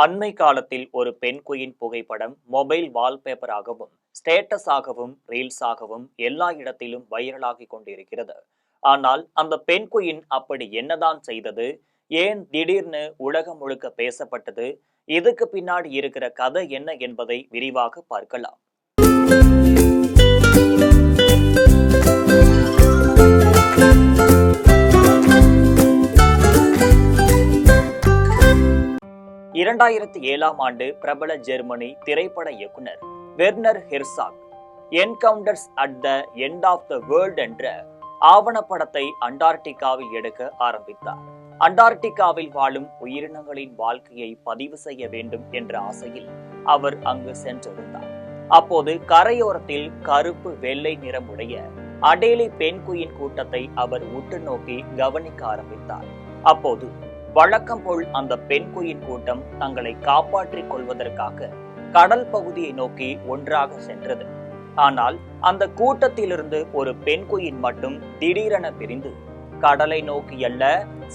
அண்மை காலத்தில் ஒரு பெண் குயின் புகைப்படம் மொபைல் வால்பேப்பராகவும் ஸ்டேட்டஸாகவும் ரீல்ஸாகவும் எல்லா இடத்திலும் வைரலாகி கொண்டிருக்கிறது. ஆனால் அந்த பெண் குயின் அப்படி என்னதான் செய்தது? ஏன் திடீர்னு உலகம் முழுக்க பேசப்பட்டது? இதுக்கு பின்னாடி இருக்கிற கதை என்ன என்பதை விரிவாக பார்க்கலாம். 2007 ஆண்டு பிரபல ஜெர்மனி திரைப்பட இயக்குனர் Werner Herzog Encounters at the End of the World என்ற ஆவணப்படத்தை அண்டார்டிகாவில் எடுக்க ஆரம்பித்தார். அண்டார்டிகாவில் வாழும் உயிரினங்களின் வாழ்க்கையை பதிவு செய்ய வேண்டும் என்ற ஆசையில் அவர் அங்கு சென்றிருந்தார். அப்போது கரையோரத்தில் கருப்பு வெள்ளை நிறமுடைய அடேலி பென்குயின் கூட்டத்தை அவர் உற்று நோக்கி கவனிக்க ஆரம்பித்தார். அப்போது வழக்கம் போல் அந்த பென்குயின் கூட்டம் தங்களை காப்பாற்றிக் கொள்வதற்காக கடல் பகுதியை நோக்கி ஒன்றாக சென்றது. ஆனால் அந்த கூட்டத்திலிருந்து ஒரு பென்குயின் மட்டும் திடீரென பிரிந்து கடலை நோக்கி அல்ல,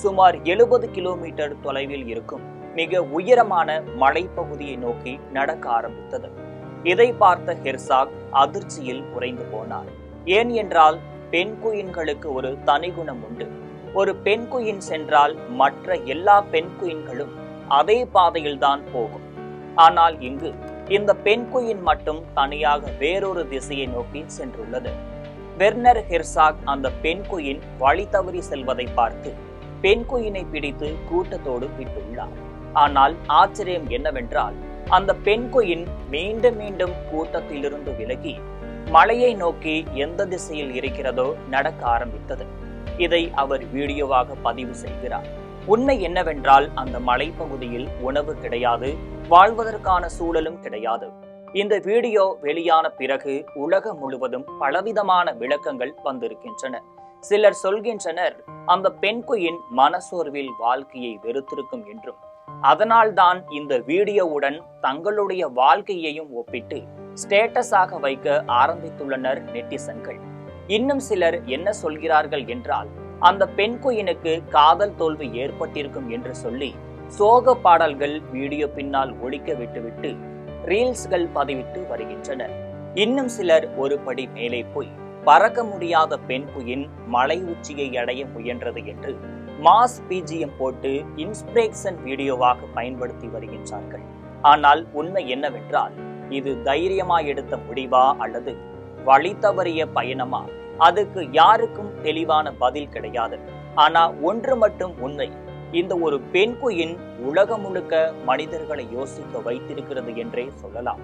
சுமார் 70 கிலோமீட்டர் தொலைவில் இருக்கும் மிக உயரமான மலைப்பகுதியை நோக்கி நடக்க ஆரம்பித்தது. இதை பார்த்த ஹெர்சாக் அதிர்ச்சியில் உறைந்து போனார். ஏன் என்றால் பென்குயின்களுக்கு ஒரு தனிகுணம் உண்டு. ஒரு பென்குயின் சென்றால் மற்ற எல்லா பென்குயின்களும் அதே பாதையில் தான் போகும். ஆனால் இங்கு இந்த பென்குயின் மட்டும் தனியாக வேறொரு திசையை நோக்கி சென்றுள்ளது. வெர்னர் ஹெர்சாக் அந்த பென்குயின் வழி தவறி செல்வதை பார்த்து பென்குயினை பிடித்து கூட்டத்தோடு விட்டுள்ளார். ஆனால் ஆச்சரியம் என்னவென்றால் அந்த பென்குயின் மீண்டும் மீண்டும் கூட்டத்திலிருந்து விலகி மலையை நோக்கி எந்த திசையில் இருக்கிறதோ நடக்க ஆரம்பித்தது. இதை அவர் வீடியோவாக பதிவு செய்கிறார். உண்மை என்னவென்றால் அந்த மலைப்பகுதியில் உணவு கிடையாது, வாழ்வதற்கான சூழலும் கிடையாது. இந்த வீடியோ வெளியான பிறகு உலகம் முழுவதும் பலவிதமான விளக்கங்கள் வந்திருக்கின்றன. சிலர் சொல்கின்றனர் அந்த பென்குயின் மனசோர்வில் வாழ்க்கையை வெறுத்திருக்கும் என்றும் அதனால்தான் இந்த வீடியோவுடன் தங்களுடைய வாழ்க்கையையும் ஒப்பிட்டு ஸ்டேட்டஸாக வைக்க ஆரம்பித்துள்ளனர் நெட்டிசன்கள். இன்னும் சிலர் என்ன சொல்கிறார்கள் என்றால் அந்த பென்குயினுக்கு காதல் தோல்வி ஏற்பட்டிருக்கும் என்று சொல்லி சோக பாடல்கள் வீடியோ பின்னால் ஒழிக்க விட்டுவிட்டு ரீல்ஸ்கள் பதிவிட்டு வருகின்றனர். இன்னும் சிலர் ஒரு படி மேலே போய் பறக்க முடியாத பென்குயின் மலை உச்சியை அடைய முயன்றது என்று மாஸ் பிஜிஎம் போட்டு இன்ஸ்பிரேஷன் வீடியோவாக பயன்படுத்தி வருகின்றார்கள். ஆனால் உண்மை என்னவென்றால் இது தைரியமாய் எடுத்த முடிவா அல்லது வழி தவறிய பயணமா? அதுக்கு யாருக்கும் தெளிவான பதில் கிடையாது. ஆனா ஒன்று மட்டும் உண்மை, இந்த ஒரு பென்குயின் உலகம் முழுக்க மனிதர்களை யோசிக்க வைத்திருக்கிறது என்றே சொல்லலாம்.